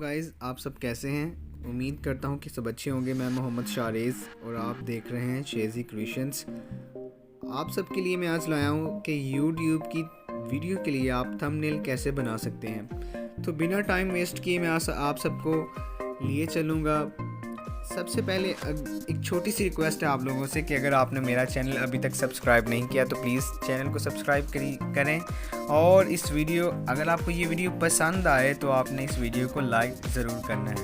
Guys आप सब कैसे हैं। उम्मीद करता हूं कि सब अच्छे होंगे। मैं मोहम्मद शारेज़ और आप देख रहे हैं शेज़ी क्रिएशंस। आप सब के लिए मैं आज लाया हूं कि यूट्यूब की वीडियो के लिए आप थंबनेल कैसे बना सकते हैं। तो बिना टाइम वेस्ट किए मैं आप सबको लिए चलूँगा। सबसे पहले एक छोटी सी रिक्वेस्ट है आप लोगों से कि अगर आपने मेरा चैनल अभी तक सब्सक्राइब नहीं किया तो प्लीज़ चैनल को सब्सक्राइब करें और इस वीडियो अगर आपको ये वीडियो पसंद आए तो आपने इस वीडियो को लाइक ज़रूर करना है।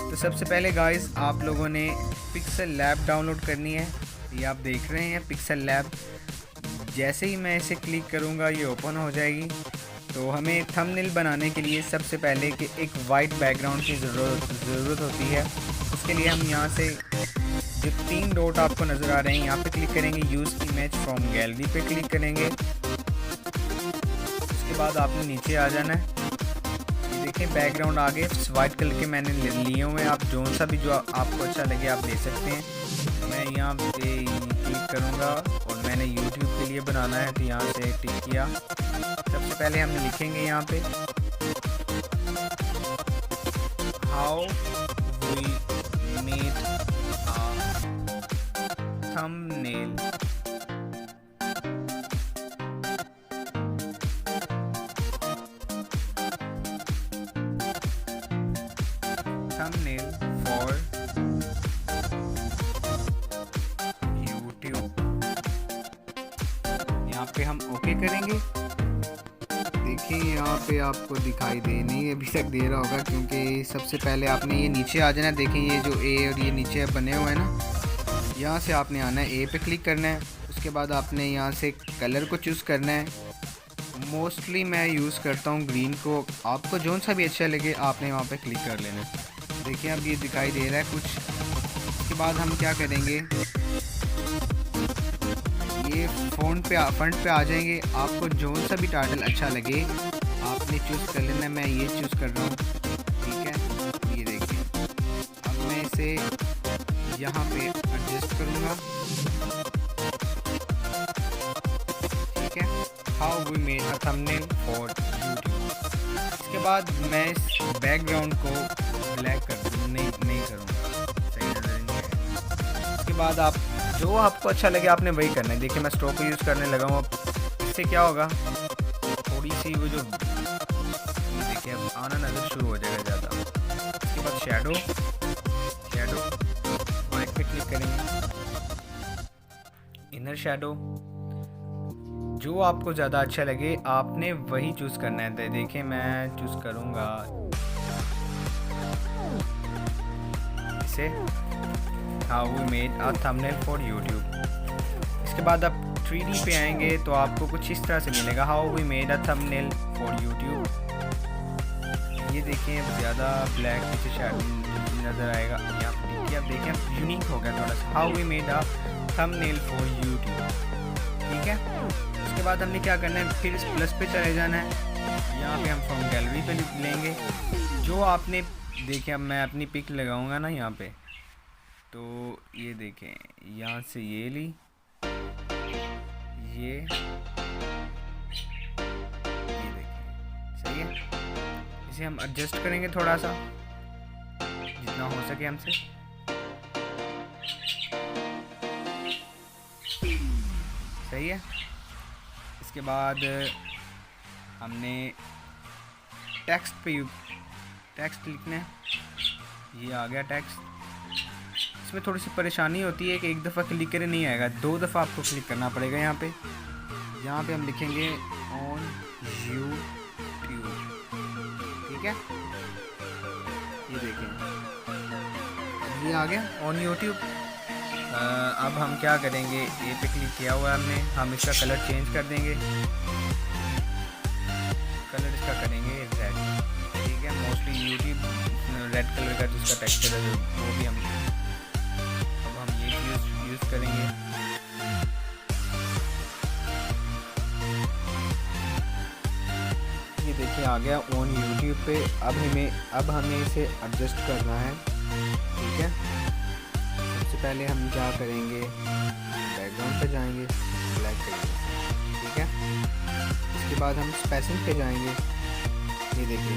तो सबसे पहले गाइस आप लोगों ने पिक्सल लैब डाउनलोड करनी है। ये आप देख रहे हैं पिक्सल लैब। जैसे ही मैं इसे क्लिक करूँगा ये ओपन हो जाएगी। तो हमें थंबनेल बनाने के लिए सबसे पहले कि एक वाइट बैकग्राउंड की ज़रूरत होती है। उसके लिए हम यहाँ से जो 3 डॉट आपको नज़र आ रहे हैं यहाँ पे क्लिक करेंगे। यूज़ इमेज फ्रॉम गैलरी पे क्लिक करेंगे। उसके बाद आपने नीचे आ जाना है। ये देखें बैकग्राउंड आगे वाइट कलर के मैंने लिए हुए हैं। आप जो सा भी जो आपको अच्छा लगे आप ले सकते हैं। मैं यहाँ पे क्लिक करूँगा और मैंने यूट्यूब के लिए बनाना है तो यहाँ से टिक किया। सबसे पहले हम लिखेंगे यहाँ पे how we made thumbnail for YouTube। यहाँ पे हम ओके करेंगे। देखिए यहाँ पे आपको दिखाई दे नहीं अभी तक दे रहा होगा क्योंकि सबसे पहले आपने ये नीचे आ जाना है। देखिए ये जो ए और ये नीचे बने हुए हैं ना, यहाँ से आपने आना है, ए पे क्लिक करना है। उसके बाद आपने यहाँ से कलर को चूज़ करना है। मोस्टली मैं यूज़ करता हूँ ग्रीन को। आपको जो सा भी अच्छा लगे आपने वहाँ पे क्लिक कर लेना है। देखिए अब ये दिखाई दे रहा है कुछ। उसके बाद हम क्या करेंगे, ये फ्रंट पे आ जाएंगे। आपको जो सा भी टाइटल अच्छा लगे आपने चूज़ कर लेना है। मैं ये चूज़ कर रहा हूँ, ठीक है। ये देखिए अब मैं इसे यहाँ पे एडजस्ट करूँगा, ठीक है। How we made a thumbnail for YouTube. इसके बाद मैं इस बैकग्राउंड को ब्लैक नहीं करूँगा, सही नजर नहीं आएगा। इसके बाद आप जो आपको अच्छा लगे आपने वही करना है। देखिए मैं स्ट्रोक यूज़ करने लगा हूँ। अब इससे क्या होगा, थोड़ी सी वो जो देखिए अब आना नज़र शुरू हो जाएगा ज़्यादा। इसके बाद शैडो वाइट पे क्लिक करेंगे। इनर शैडो जो आपको ज़्यादा अच्छा लगे आपने वही चूज़ करना है। देखिए मैं चूज़ करूँगा इसे how we made a thumbnail for YouTube. इसके बाद आप 3D पे आएंगे तो आपको कुछ इस तरह से मिलेगा, how we made a thumbnail for YouTube. ये देखिए ज़्यादा ब्लैक पीछे शैडो नज़र आएगा। यहाँ पर आप देखिए यूनिक हो गया थोड़ा सा, how we made a thumbnail for YouTube, ठीक है। उसके बाद हमने क्या करना है, फिर इस प्लस पे चले जाना है। यहाँ पे हम फ्रॉम गैलरी पे लेंगे जो आपने देखिए। अब मैं अपनी पिक लगाऊंगा ना यहाँ पे, तो ये देखें यहाँ से ये ली, ये देखें सही है। इसे हम एडजस्ट करेंगे थोड़ा सा जितना हो सके हमसे। सही है। इसके बाद हमने टेक्स्ट लिखना है। ये आ गया टेक्स्ट। इसमें थोड़ी सी परेशानी होती है कि एक दफ़ा क्लिक करे नहीं आएगा, 2 दफ़ा आपको क्लिक करना पड़ेगा। यहाँ पे हम लिखेंगे ऑन यूट्यूब, ठीक है। ये देखें ये आ गया ऑन यूट्यूब। अब हम क्या करेंगे, ए पे क्लिक किया हुआ है हमने, हम इसका कलर चेंज कर देंगे। कलर इसका करेंगे रेड, ठीक है। मोस्टली यूट्यूब रेड कलर का जिसका टेक्सचर है वो भी हम ये यूज़ करेंगे। ये देखिए आ गया ऑन यूट्यूब पे। अब हमें इसे एडजस्ट करना है, ठीक है। सबसे पहले हम क्या करेंगे, बैकग्राउंड पे जाएंगे, ब्लैक करेंगे, ठीक है। इसके बाद हम स्पेसिंग पे जाएंगे। ये देखिए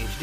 HD.